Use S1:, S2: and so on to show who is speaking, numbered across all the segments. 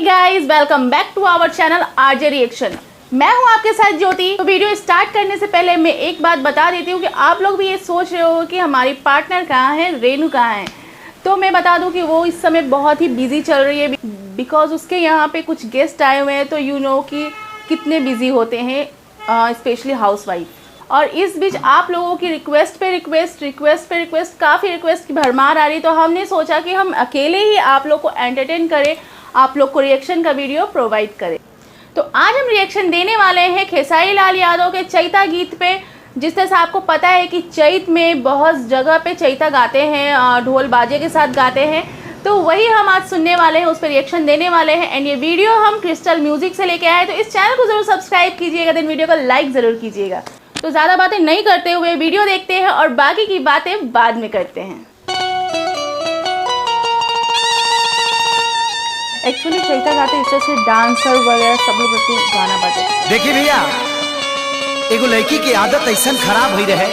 S1: Guys, welcome bank two आवर channel RJ reaction. मैं हूं आपके साथ ज्योति। तो वीडियो स्टार्ट करने से पहले मैं एक बात बता देती हूं कि आप लोग भी ये सोच रहे हो कि हमारी पार्टनर कहाँ है, रेनू कहाँ है। तो मैं बता दूं कि वो इस समय बहुत ही बिजी चल रही है, बिकॉज उसके यहाँ पे कुछ गेस्ट आए हुए हैं। तो यू नो कि कितने बिजी होते हैं स्पेशली हाउसवाइफ। और इस बीच आप लोगों की रिक्वेस्ट पे रिक्वेस्ट काफ़ी रिक्वेस्ट की भरमार आ रही। तो हमने सोचा कि हम अकेले ही आप लोग को एंटरटेन करें, आप लोग को रिएक्शन का वीडियो प्रोवाइड करें। तो आज हम रिएक्शन देने वाले हैं खेसारी लाल यादव के चैता गीत पे। जिस तरह से आपको पता है कि चैत में बहुत जगह पे चैता गाते हैं, ढोल बाजे के साथ गाते हैं। तो वही हम आज सुनने वाले हैं, उस पर रिएक्शन देने वाले हैं। एंड ये वीडियो हम क्रिस्टल म्यूजिक से लेके आए। तो इस चैनल को जरूर सब्सक्राइब कीजिएगा, देन वीडियो को लाइक ज़रूर कीजिएगा। तो ज़्यादा बातें नहीं करते हुए वीडियो देखते हैं और बाकी की बातें बाद में करते हैं। एक्चुअली चैता गाते इस तरह से डांसर वगैरह सब लोग गाना बजाते।
S2: देखिए भैया, एगो लड़की की आदत ऐसा खराब हुई रहे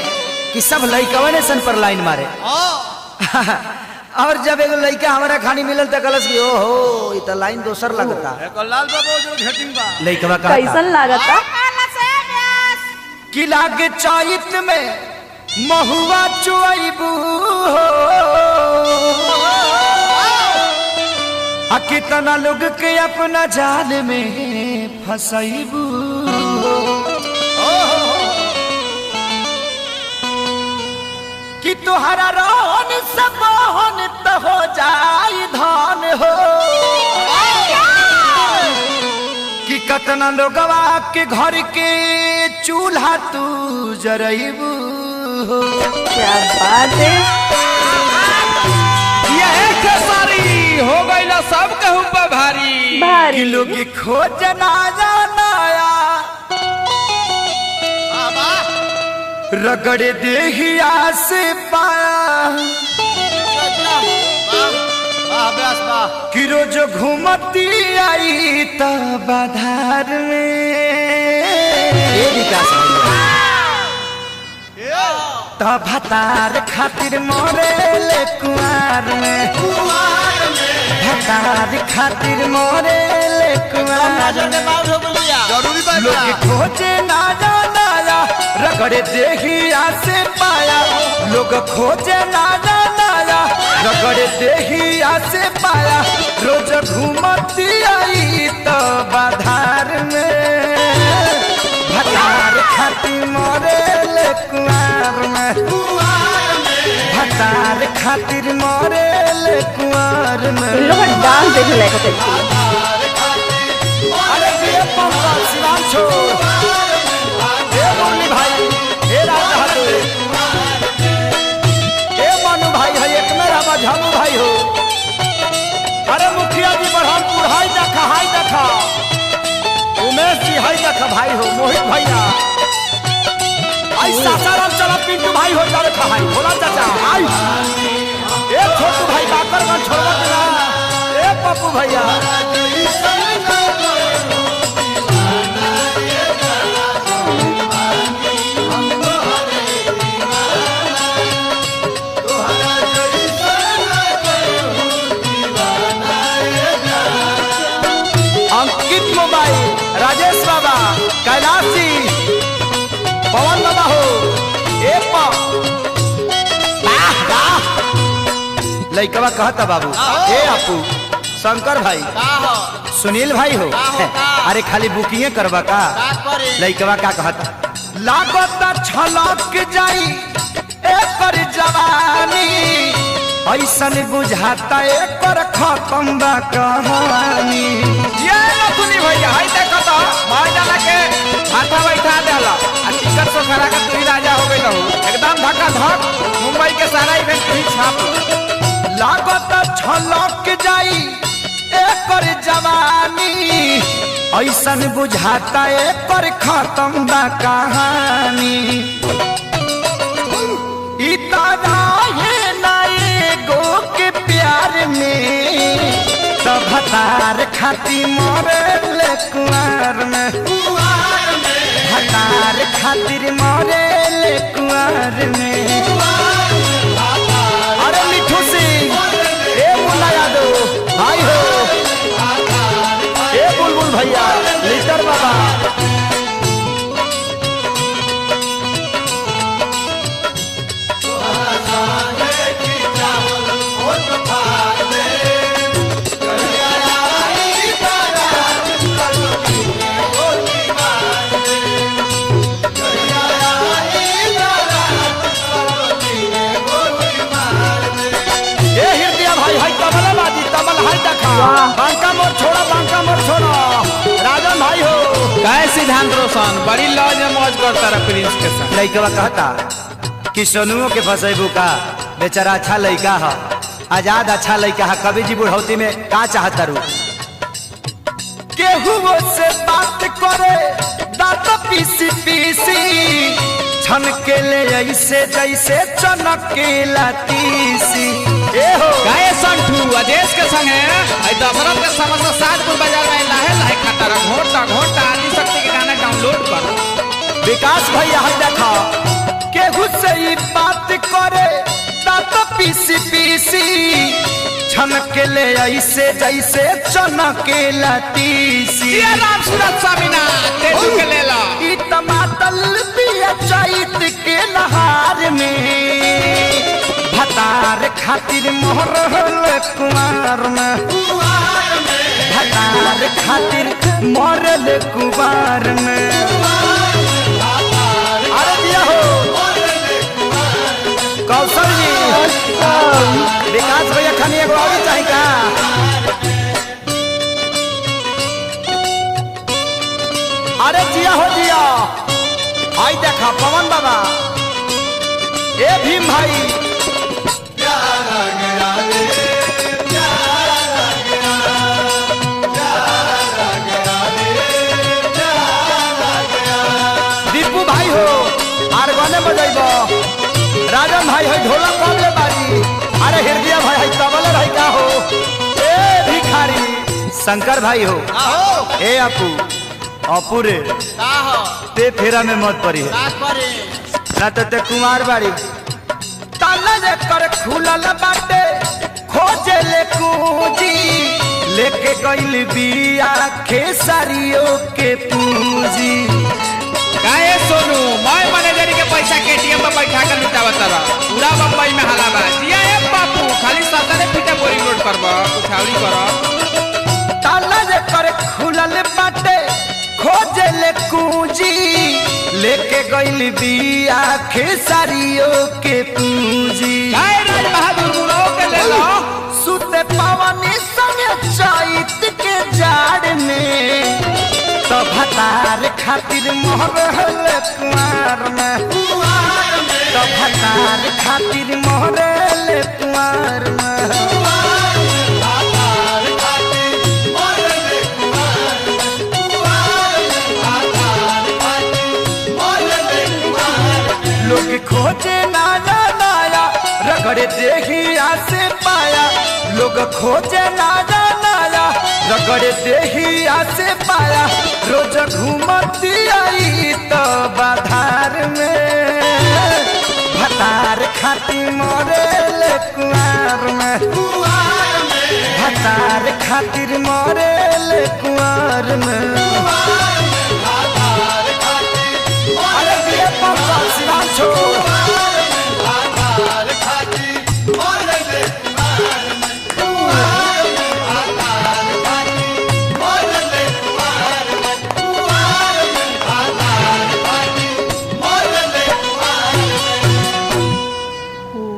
S2: कि सब लड़कवन ऐसा पर लाइन मारे। और जब एगो लड़का हमारा खानी मिलल तो कलस की ओहो इतना लाइन दोसर लगता।
S3: लाल बाबू जो घेटिंग बा
S2: लड़कवा
S1: कैसन लागता
S2: कि लागे चैत में महुआ चुआइबू आ कितना लोग के अपना जाल में फंसाइबू। कि तुहरा रोन सब होन तो हो जाई धान हो। कि कतना लोगवा के घर के चूल्हा तू जरइबू।
S1: क्या बात है।
S3: खेसारी हो गईला सब कहूं पर भारी
S2: कि लोग खोज ना जानाया रगड़े देहिया से पाया। कि रोज घूमती आई तब बाधार में तब भतार खातिर मोरे कुआर में भतार खातिर मोरे कुआर लोग खोजे ना जानाया रगड़े देहिया से पाया। लोग खोजे ना जानाया रगड़े देहिया से पाया। रोज घूमती आई तो बाधार में भतार खातिर मोरे कुआर में भतार खातिर मोरे कुआर में।
S1: इन लोगों का डांस देखने लायक होता है।
S2: अरे ये पंपा सिवान छोड़ ए मुरली भाई ए राजा हतो ए मनु भाई है एक मेरा झामू भाई हो। अरे मुखिया जी बरहमपुर हाय देखा उमेश जी हाय देखा भाई हो। मोहित भैया आई सासाराम चला पिंटू भाई हो जा रखा है भोला चाचा आई ए छोटू भाई बाकरगंज छोड़वा देना ए पप्पू भैया। अंकित मोबाइल राजेश बाबा कैलाश जी पवन बाबा हो ए लइकवा कहता बाबू ए अपू शंकर भाई सुनील भाई हो। अरे खाली बुकिंग करवा का लइकवा का कहता लागत छलक जाई एकर जवानी ऐसन बुझाता एकर खत्म बा कहानी।
S3: ये सुनी भैया हाय देखता मार डाला के माथा बैठा देला आ टिकट तो खरा का तू ही राजा हो गइल हो। एकदम धक्का धक मुंबई के सारा इवेंट तू ही छाप।
S2: लागत छलक जाई एकर जवानी ऐसन बुझाता एकर खत्म बा कहानी। इतना है ना एगो के प्यार में तब भतार खातिर मोरे कुआर में भतार खातिर मोरे कुआर में। अरे मिठू सिंह ए मुन्ना यादव भाई हो बांका मोर छोड़ा राजन भाई हो।
S3: काय सिद्धांत रोशन बड़ी लॉज में मौज करता रहा प्रिंस के साथ।
S2: लड़का कहता कि सोनुओं के फसेबू का बेचारा अच्छा लड़का है, आजाद अच्छा लड़का है। कवि जी बुढ़ौती में का चाहता रू केहू से बात करे दांत पीसी छन के ले ऐसे जैसे चनकेला तीसी। ए हो
S3: गाय संठू आदेश के संग है आई दशरथ के समस्त सातपुर बाजार में लाहे लाहे खाता रहा घोटा आदि शक्ति के गाना डाउनलोड कर।
S2: विकास भैया हम देखा केहू से ही बात करे दांत पीसी छन के ले ऐसे जैसे चनकेला तीसी।
S3: राम सूरत स्वामीना तेजू के ले लो
S2: ई टमाटर पिया चैत के नहार में भतार खातिर मोहर कुमार में भतार खातिर मोरल कुमार में। अरे दिया हो कौशल जी विकास भैया खानी एगो और चाहिए का। अरे जिया हो जिया आई देखा पवन बाबा ए भीम भाई दीपू भाई हो आरगने बजाइबो राजन भाई है ढोलक कबले बारी। अरे हृदय भाई है तबले भाई का हो ए भिखारी शंकर भाई हो ए अपू रे ते फेरा में मत पड़ी है ना तो ते कुमार बाड़ी ताला जे कर खुलल बाटे खोजे ले कुजी लेके गइल बिया खेसारियों के पूंजी।
S3: गाय सोनू मैं मैनेजरी के पैसा केटीएम में बैठा कर लुटावत रहा पूरा बम्बई में हला बा जिया ए बापू खाली सतरे फीटे बोरिंग लोड करबा उठावरी कर।
S2: ताला जे कर खुलल बाटे खोजे ले कुजी लेके गइल बिया खेसारियों के पूंजी।
S3: गाय राज बहादुर मुरो के ले लो
S2: सुते पावनी संगे चैत के जाड़ में तो भतार खातिर मोहरल कुमार में तो भतार खातिर मोहरल कुमार में। लोग खोजे नाया नाया रगड़े देहिया से पाया लोग खोजे नाया नाया रगड़े देहिया से पाया रोज घूमती आई तो बाधार में भतार खातिर मोरेल कुआर में भतार खातिर मोरेल कुआर में। अरे ये पापा सिराम छोड़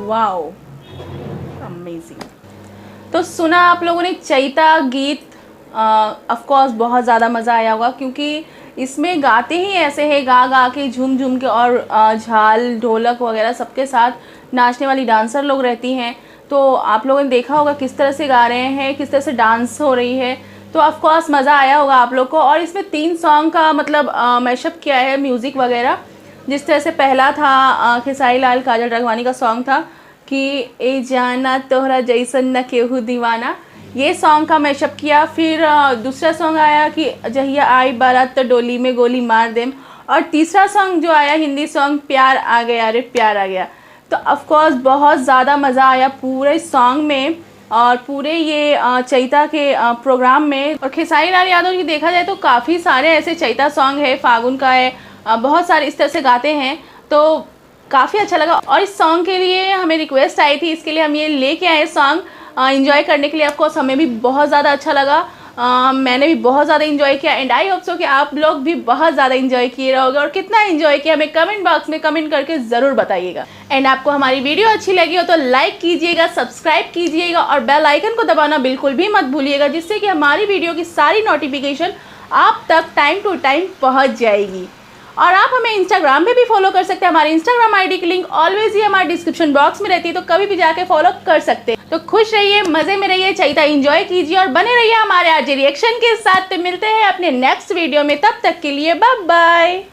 S1: वाओ अमेजिंग। तो सुना आप लोगों ने चैता गीत, ऑफ कोर्स बहुत ज़्यादा मज़ा आया होगा क्योंकि इसमें गाते ही ऐसे हैं गा गा के झूम झूम के और झाल ढोलक वगैरह सबके साथ नाचने वाली डांसर लोग रहती हैं। तो आप लोगों ने देखा होगा किस तरह से गा रहे हैं, किस तरह से डांस हो रही है। तो ऑफ कोर्स मज़ा आया होगा आप लोग को। और इसमें 3 सॉन्ग का मतलब मैशअप किया है म्यूज़िक वगैरह। जिस तरह से पहला था खेसारी लाल काजल राघवानी का सॉन्ग था कि ए जाना तोहरा जैसन न केहू दीवाना, ये सॉन्ग का मैशअप किया। फिर दूसरा सॉन्ग आया कि जहिया आई बारात तो डोली में गोली मार देम। और तीसरा सॉन्ग जो आया हिंदी सॉन्ग प्यार आ गया रे प्यार आ गया। तो ऑफ कोर्स बहुत ज़्यादा मज़ा आया पूरे सॉन्ग में और पूरे ये चैता के प्रोग्राम में। और खेसारी लाल यादव की देखा जाए तो काफ़ी सारे ऐसे चैता सॉन्ग है, फागुन का है, बहुत सारे इस तरह से गाते हैं। तो काफ़ी अच्छा लगा। और इस सॉन्ग के लिए हमें रिक्वेस्ट आई थी, इसके लिए हम ये लेके आए सॉन्ग एंजॉय करने के लिए। ऑफकोर्स हमें भी बहुत ज़्यादा अच्छा लगा। मैंने भी बहुत ज़्यादा इंजॉय किया एंड आई होप सो कि आप लोग भी बहुत ज़्यादा इंजॉय किए रहोगे और कितना इंजॉय किया हमें कमेंट बॉक्स में कमेंट करके ज़रूर बताइएगा। एंड आपको हमारी वीडियो अच्छी लगी हो तो लाइक कीजिएगा, सब्सक्राइब कीजिएगा और बेल आइकन को दबाना बिल्कुल भी मत भूलिएगा, जिससे कि हमारी वीडियो की सारी नोटिफिकेशन आप तक टाइम टू टाइम पहुँच जाएगी। और आप हमें इंस्टाग्राम पे भी फॉलो कर सकते हैं। हमारी इंस्टाग्राम आईडी की लिंक ऑलवेज ही हमारे डिस्क्रिप्शन बॉक्स में रहती है, तो कभी भी जाके फॉलो कर सकते हैं। तो खुश रहिए, मजे में रहिए, चैता एंजॉय कीजिए और बने रहिए हमारे आज रिएक्शन के साथ। तो मिलते हैं अपने नेक्स्ट वीडियो में, तब तक के लिए बाय बाय।